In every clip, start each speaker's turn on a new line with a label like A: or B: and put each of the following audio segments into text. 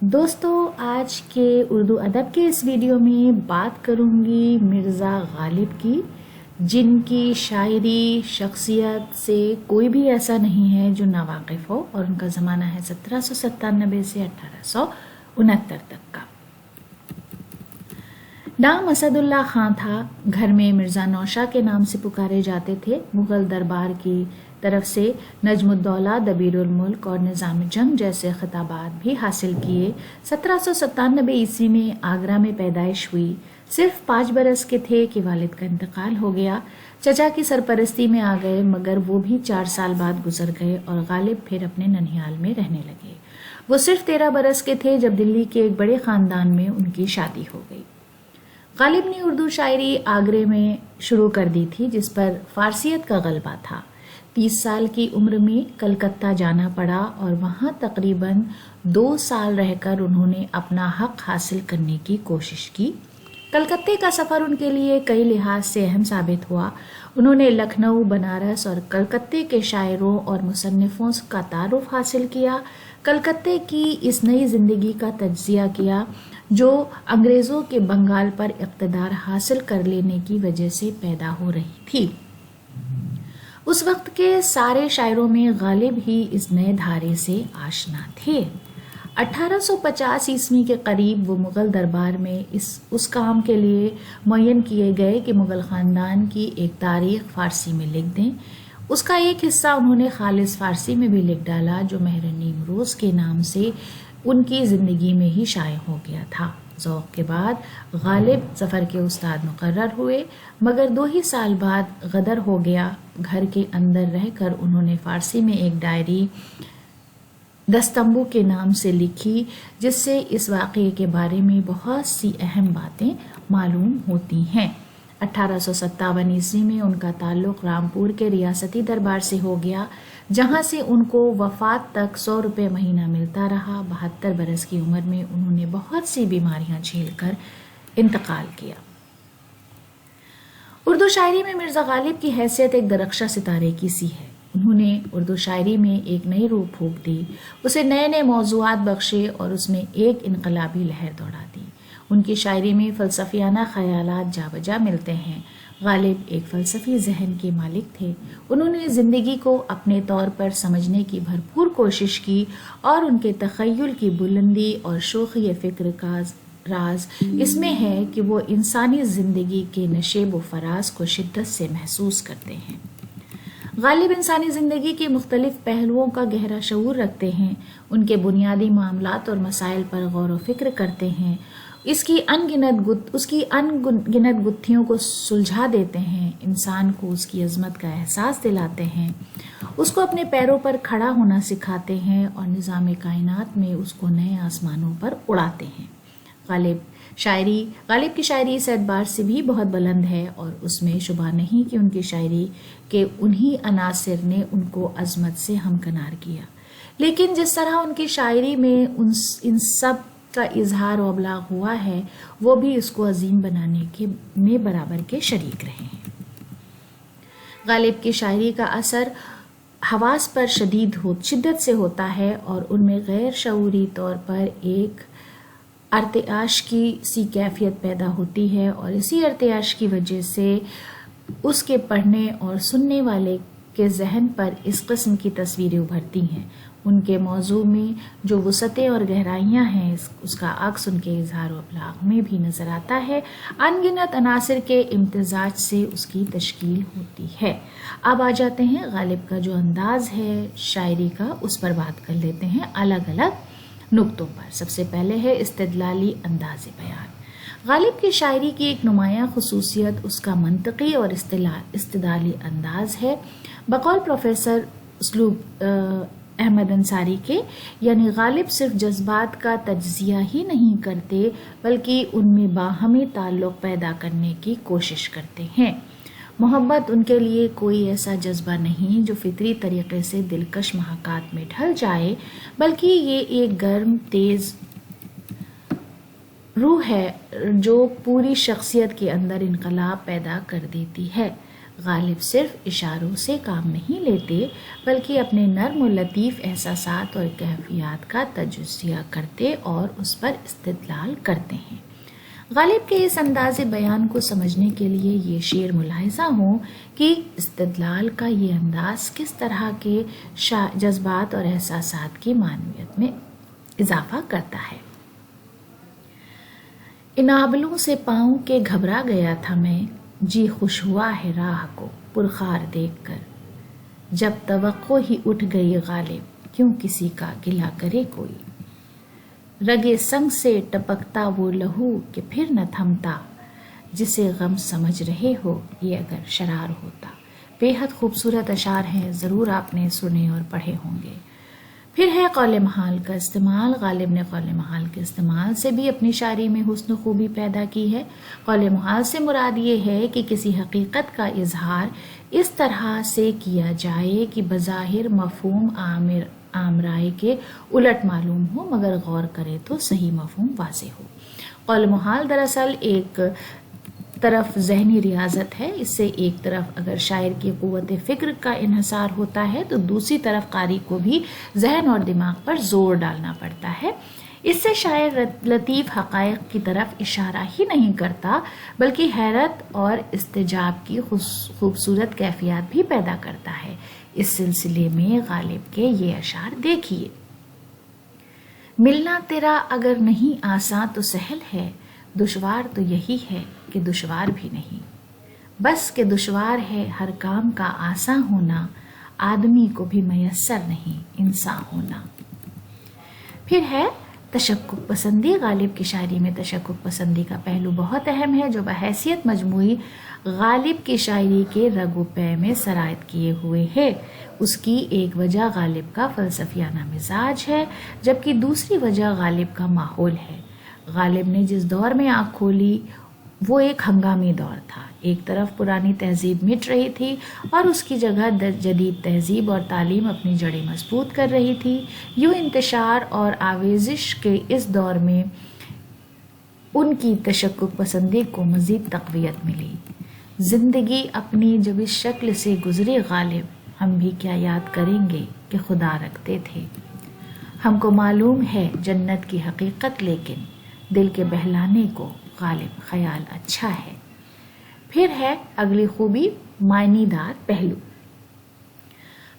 A: دوستو، آج کے اردو ادب کے اس ویڈیو میں بات کروں گی مرزا غالب کی، جن کی شاعری شخصیت سے کوئی بھی ایسا نہیں ہے جو ناواقف ہو، اور ان کا زمانہ ہے 1797 سے 1869 تک کا۔ نام اسد اللہ خان تھا، گھر میں مرزا نوشا کے نام سے پکارے جاتے تھے۔ مغل دربار کی طرف سے نجم الدولہ، دبیر الملک اور نظام جنگ جیسے خطابات بھی حاصل کیے۔ 1797 عیسوی میں آگرہ میں پیدائش ہوئی۔ صرف 5 برس کے تھے کہ والد کا انتقال ہو گیا۔ چچا کی سرپرستی میں آ گئے، مگر وہ بھی 4 سال بعد گزر گئے اور غالب پھر اپنے ننھیال میں رہنے لگے۔ وہ صرف 13 برس کے تھے جب دلی کے ایک بڑے خاندان میں ان کی شادی ہو گئی۔ غالب نے اردو شاعری آگرے میں شروع کر دی تھی، جس پر فارسیت کا غلبہ تھا۔ 30 سال کی عمر میں کلکتہ جانا پڑا اور وہاں تقریباً 2 سال رہ کر انہوں نے اپنا حق حاصل کرنے کی کوشش کی۔ کلکتے کا سفر ان کے لیے کئی لحاظ سے اہم ثابت ہوا۔ انہوں نے لکھنؤ، بنارس اور کلکتے کے شاعروں اور مصنفوں کا تعارف حاصل کیا۔ کلکتے کی اس نئی زندگی کا تجزیہ کیا جو انگریزوں کے بنگال پر اقتدار حاصل کر لینے کی وجہ سے پیدا ہو رہی تھی۔ اس وقت کے سارے شاعروں میں غالب ہی اس نئے دھارے سے آشنا تھے۔ 1850 عیسوی کے قریب وہ مغل دربار میں اس کام کے لیے معین کیے گئے کہ مغل خاندان کی ایک تاریخ فارسی میں لکھ دیں۔ اس کا ایک حصہ انہوں نے خالص فارسی میں بھی لکھ ڈالا، جو مہر نیمروز کے نام سے ان کی زندگی میں ہی شائع ہو گیا تھا۔ ذوق کے بعد غالب ظفر کے استاد مقرر ہوئے، مگر 2 ہی سال بعد غدر ہو گیا۔ گھر کے اندر رہ کر انہوں نے فارسی میں ایک ڈائری دستمبو کے نام سے لکھی، جس سے اس واقعے کے بارے میں بہت سی اہم باتیں معلوم ہوتی ہیں۔ 1857 عیسوی میں ان کا تعلق رامپور کے ریاستی دربار سے ہو گیا، جہاں سے ان کو وفات تک 100 روپے مہینہ ملتا رہا۔ 72 برس کی عمر میں انہوں نے بہت سی بیماریاں جھیل کر انتقال کیا۔ اردو شاعری میں مرزا غالب کی حیثیت ایک درخشاں ستارے کی سی ہے۔ انہوں نے اردو شاعری میں ایک نئی روح پھونک دی، اسے نئے نئے موضوعات بخشے اور اس میں ایک انقلابی لہر دوڑا دی۔ ان کی شاعری میں فلسفیانہ خیالات جا بجا ملتے ہیں۔ غالب ایک فلسفی ذہن کے مالک تھے۔ انہوں نے زندگی کو اپنے طور پر سمجھنے کی بھرپور کوشش کی، اور ان کے تخیل کی بلندی اور شوخی فکر کا راز اس میں ہے کہ وہ انسانی زندگی کے نشیب و فراز کو شدت سے محسوس کرتے ہیں۔ غالب انسانی زندگی کے مختلف پہلوؤں کا گہرا شعور رکھتے ہیں، ان کے بنیادی معاملات اور مسائل پر غور و فکر کرتے ہیں، اس کی ان گنت گتھیوں کو سلجھا دیتے ہیں، انسان کو اس کی عظمت کا احساس دلاتے ہیں، اس کو اپنے پیروں پر کھڑا ہونا سکھاتے ہیں اور نظام کائنات میں اس کو نئے آسمانوں پر اڑاتے ہیں۔ غالب کی شاعری اس اعتبار سے بھی بہت بلند ہے، اور اس میں شبہ نہیں کہ ان کی شاعری کے انہی عناصر نے ان کو عظمت سے ہمکنار کیا، لیکن جس طرح ان کی شاعری میں ان سب کا اظہار و ابلاغ ہوا ہے، وہ بھی اس کو عظیم بنانے میں برابر کے شریک رہے ہیں۔ غالب کی شاعری کا اثر حواس پر شدت سے ہوتا ہے، اور ان میں غیر شعوری طور پر ایک ارتعاش کی سی کیفیت پیدا ہوتی ہے، اور اسی ارتعاش کی وجہ سے اس کے پڑھنے اور سننے والے کے ذہن پر اس قسم کی تصویریں ابھرتی ہیں۔ ان کے موضوع میں جو وسعتیں اور گہرائیاں ہیں، اس کا عکس ان کے اظہار و ابلاغ میں بھی نظر آتا ہے۔ ان گنت عناصر کے امتزاج سے اس کی تشکیل ہوتی ہے۔ اب آ جاتے ہیں غالب کا جو انداز ہے شاعری کا، اس پر بات کر لیتے ہیں الگ الگ نقطوں پر۔ سب سے پہلے ہے استدلالی انداز بیان۔ غالب کی شاعری کی ایک نمایاں خصوصیت اس کا منطقی اور استدلالی انداز ہے۔ بقول پروفیسر اسلوب احمد انصاری کے، یعنی غالب صرف جذبات کا تجزیہ ہی نہیں کرتے، بلکہ ان میں باہمی تعلق پیدا کرنے کی کوشش کرتے ہیں۔ محبت ان کے لیے کوئی ایسا جذبہ نہیں جو فطری طریقے سے دلکش محاکات میں ڈھل جائے، بلکہ یہ ایک گرم تیز روح ہے جو پوری شخصیت کے اندر انقلاب پیدا کر دیتی ہے۔ غالب صرف اشاروں سے کام نہیں لیتے بلکہ اپنے نرم و لطیف احساسات اور کیفیات کا تجزیہ کرتے اور اس پر استدلال کرتے ہیں۔ غالب کے اس انداز بیان کو سمجھنے کے لیے یہ شعر ملاحظہ ہوں کہ استدلال کا یہ انداز کس طرح کے جذبات اور احساسات کی معنویت میں اضافہ کرتا ہے۔ ان آبلوں سے پاؤں کے گھبرا گیا تھا میں، جی خوش ہوا ہے راہ کو پرخار دیکھ کر۔ جب توقع ہی اٹھ گئی غالب، کیوں کسی کا گلہ کرے کوئی۔ رگے سنگ سے ٹپکتا وہ لہو کہ پھر نہ تھمتا، جسے غم سمجھ رہے ہو یہ اگر شرار ہوتا۔ بے حد خوبصورت اشعار ہیں، ضرور آپ نے سنے اور پڑھے ہوں گے۔ پھر ہے قول محال کا استعمال۔ غالب نے قول محال کے استعمال سے بھی اپنی شاعری میں حسن و خوبی پیدا کی ہے۔ قول محال سے مراد یہ ہے کہ کسی حقیقت کا اظہار اس طرح سے کیا جائے کہ بظاہر مفہوم عام رائے کے الٹ معلوم ہو، مگر غور کرے تو صحیح مفہوم واضح ہو۔ قول محال دراصل ایک طرف ذہنی ریاضت ہے، اس سے ایک طرف اگر شاعر کی قوت فکر کا انحصار ہوتا ہے تو دوسری طرف قاری کو بھی ذہن اور دماغ پر زور ڈالنا پڑتا ہے۔ اس سے شاعر لطیف حقائق کی طرف اشارہ ہی نہیں کرتا بلکہ حیرت اور استعجاب کی خوبصورت کیفیات بھی پیدا کرتا ہے۔ اس سلسلے میں غالب کے یہ اشعار دیکھیے۔ ملنا تیرا اگر نہیں آساں تو سہل ہے، دشوار تو یہی ہے کہ دشوار بھی نہیں، بس کہ دشوار ہے ہر کام کا آساں ہونا، آدمی کو بھی میسر نہیں انسان ہونا۔ پھر ہے تشکک پسندی۔ غالب کی شاعری میں تشکک پسندی کا پہلو بہت اہم ہے، جو بحیثیت مجموعی غالب کی شاعری کے رگ و پے میں سرایت کیے ہوئے ہے۔ اس کی ایک وجہ غالب کا فلسفیانہ مزاج ہے، جبکہ دوسری وجہ غالب کا ماحول ہے۔ غالب نے جس دور میں آنکھ کھولی وہ ایک ہنگامی دور تھا۔ ایک طرف پرانی تہذیب مٹ رہی تھی اور اس کی جگہ جدید تہذیب اور تعلیم اپنی جڑیں مضبوط کر رہی تھی۔ یوں انتشار اور آویزش کے اس دور میں ان کی تشکک پسندی کو مزید تقویت ملی۔ زندگی اپنی جب اس شکل سے گزرے غالب، ہم بھی کیا یاد کریں گے کہ خدا رکھتے تھے۔ ہم کو معلوم ہے جنت کی حقیقت، لیکن دل کے بہلانے کو غالب خیال اچھا ہے۔ پھر ہے اگلی خوبی، معنی دار پہلو۔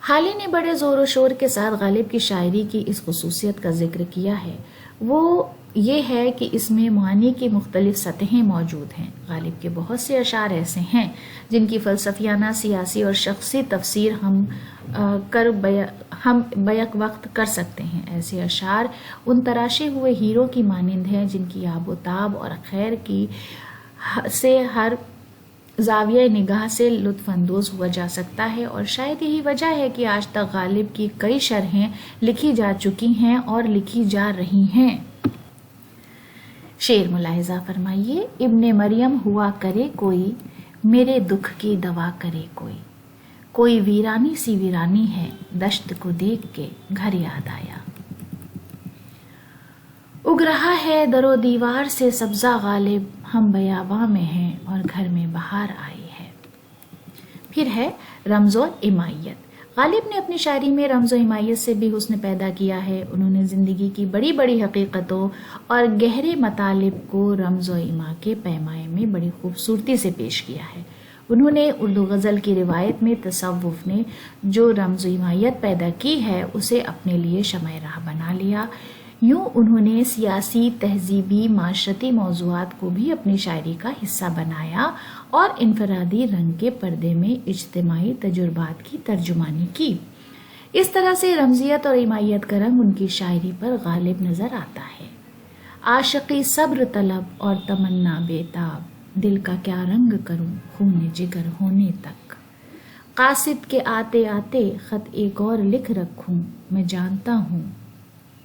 A: حالی نے بڑے زور و شور کے ساتھ غالب کی شاعری کی اس خصوصیت کا ذکر کیا ہے، وہ یہ ہے کہ اس میں معنی کی مختلف سطحیں موجود ہیں۔ غالب کے بہت سے اشعار ایسے ہیں جن کی فلسفیانہ، سیاسی اور شخصی تفسیر ہم بیک وقت کر سکتے ہیں۔ ایسے اشعار ان تراشے ہوئے ہیروں کی مانند ہیں جن کی آب و تاب اور خیر کی سے ہر زاویہ نگاہ سے لطف اندوز ہوا جا سکتا ہے، اور شاید یہی وجہ ہے کہ آج تک غالب کی کئی شرحیں لکھی جا چکی ہیں اور لکھی جا رہی ہیں۔ شعر ملاحظہ فرمائیے۔ ابن مریم ہوا کرے کوئی، میرے دکھ کی دوا کرے کوئی ویرانی سی ویرانی ہے، دشت کو دیکھ کے گھر یاد آیا۔ اگ رہا ہے در و دیوار سے سبزہ غالب، ہم بیاباں میں ہیں اور گھر میں بہار آئی ہے۔ پھر ہے رمز و امائیت۔ غالب نے اپنی شاعری میں رمز و امائیت سے بھی حسن پیدا کیا ہے۔ انہوں نے زندگی کی بڑی بڑی حقیقتوں اور گہرے مطالب کو رمز و ایما کے پیمائے میں بڑی خوبصورتی سے پیش کیا ہے۔ انہوں نے اردو غزل کی روایت میں تصوف نے جو رمز و امائیت پیدا کی ہے اسے اپنے لیے شمع راہ بنا لیا۔ یوں انہوں نے سیاسی، تہذیبی، معاشرتی موضوعات کو بھی اپنی شاعری کا حصہ بنایا اور انفرادی رنگ کے پردے میں اجتماعی تجربات کی ترجمانی کی۔ اس طرح سے رمزیت اور امائیت کا رنگ ان کی شاعری پر غالب نظر آتا ہے۔ عاشقی صبر طلب اور تمنا بےتاب، دل کا کیا رنگ کروں خون جگر ہونے تک، قاصد کے آتے آتے خط ایک اور لکھ رکھوں، میں جانتا ہوں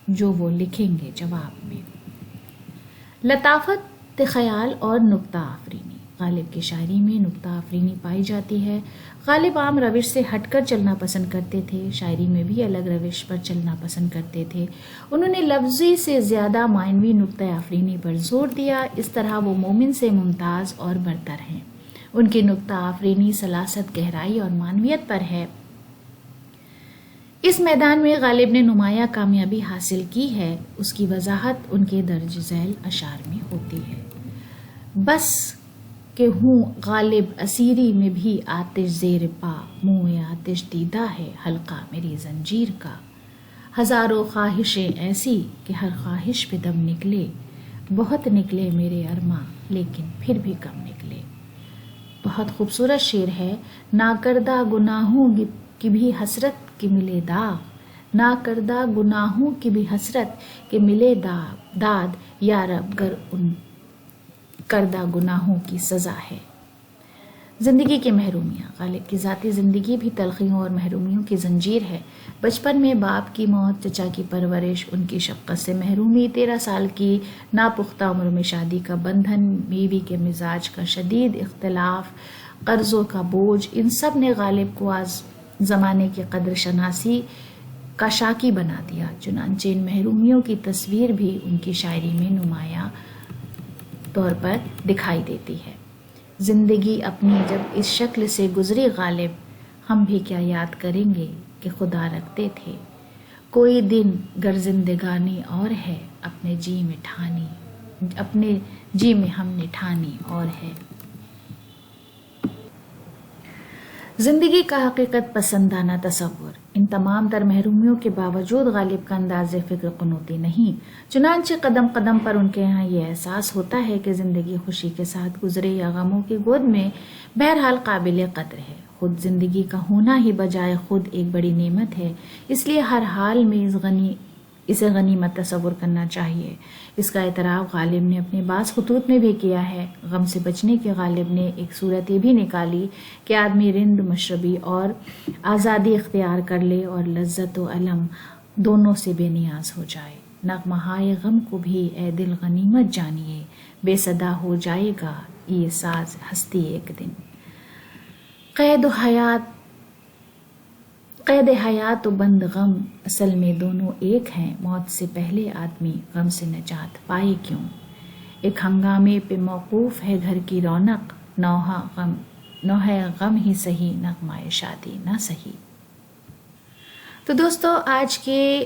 A: جو وہ لکھیں گے جواب میں۔ لطافت خیال اور نکتہ آفرینی۔ غالب کی شاعری میں نکتہ آفرینی پائی جاتی ہے۔ غالب عام روش سے ہٹ کر چلنا پسند کرتے تھے، شاعری میں بھی الگ روش پر چلنا پسند کرتے تھے۔ انہوں نے لفظی سے زیادہ معنوی نکتہ آفرینی پر زور دیا، اس طرح وہ مومن سے ممتاز اور برتر ہیں۔ ان کی نکتہ آفرینی سلاست گہرائی اور معنویت پر ہے۔ اس میدان میں غالب نے نمایاں کامیابی حاصل کی ہے، اس کی وضاحت ان کے درج ذیل اشعار میں ہوتی ہے۔ بس کہ ہوں غالب اسیری میں بھی آتش زیر پا، منہ آتش دیدہ ہے حلقہ میری زنجیر کا۔ ہزاروں خواہشیں ایسی کہ ہر خواہش پہ دم نکلے، بہت نکلے میرے ارماں لیکن پھر بھی کم نکلے۔ بہت خوبصورت شعر ہے۔ نا کردہ گناہوں کی بھی حسرت کہ ملے داغ، نا کردہ گناہوں کی بھی حسرت کہ ملے داد، یا رب گر ان کردہ گناہوں کی سزا ہے۔ زندگی کی محرومیاں۔ غالب کی ذاتی زندگی بھی تلخیوں اور محرومیوں کی زنجیر ہے۔ بچپن میں باپ کی موت، چچا کی پرورش، ان کی شفقت سے محرومی، 13 سال کی ناپختہ عمر میں شادی کا بندھن، بیوی کے مزاج کا شدید اختلاف، قرضوں کا بوجھ، ان سب نے غالب کو آج زمانے کی قدر شناسی کا شاکی بنا دیا۔ چنانچہ ان محرومیوں کی تصویر بھی ان کی شاعری میں نمایاں طور پر دکھائی دیتی ہے۔ زندگی اپنی جب اس شکل سے گزری غالب، ہم بھی کیا یاد کریں گے کہ خدا رکھتے تھے، کوئی دن گر زندگانی اور ہے، اپنے جی میں ہم نے ٹھانی اور ہے۔ زندگی کا حقیقت پسندانہ تصور۔ ان تمام تر محرومیوں کے باوجود غالب کا انداز فکر قنوطی نہیں، چنانچہ قدم قدم پر ان کے یہاں یہ احساس ہوتا ہے کہ زندگی خوشی کے ساتھ گزرے یا غموں کی گود میں، بہرحال قابل قدر ہے۔ خود زندگی کا ہونا ہی بجائے خود ایک بڑی نعمت ہے، اس لیے ہر حال میں اسے غنیمت تصور کرنا چاہیے۔ اس کا اعتراف غالب نے اپنے بعض خطوط میں بھی کیا ہے۔ غم سے بچنے کی غالب نے ایک صورت یہ بھی نکالی کہ آدمی رند مشربی اور آزادی اختیار کر لے اور لذت و الم دونوں سے بے نیاز ہو جائے۔ نغمہائے غم کو بھی اے دل غنیمت جانیے، بے صدا ہو جائے گا یہ ساز ہستی ایک دن۔ قید حیات و بند غم، اصل میں دونوں ایک ہیں، موت سے پہلے آدمی غم سے نجات پائے کیوں؟ ایک ہنگامے پہ موقوف ہے گھر کی رونق، نوحہ غم ہی سہی نغمہ شادی نہ سہی۔ تو دوستو آج کے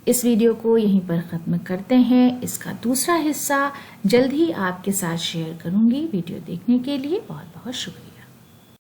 A: اس ویڈیو کو یہیں پر ختم کرتے ہیں۔ اس کا دوسرا حصہ جلد ہی آپ کے ساتھ شیئر کروں گی۔ ویڈیو دیکھنے کے لیے بہت بہت شکریہ۔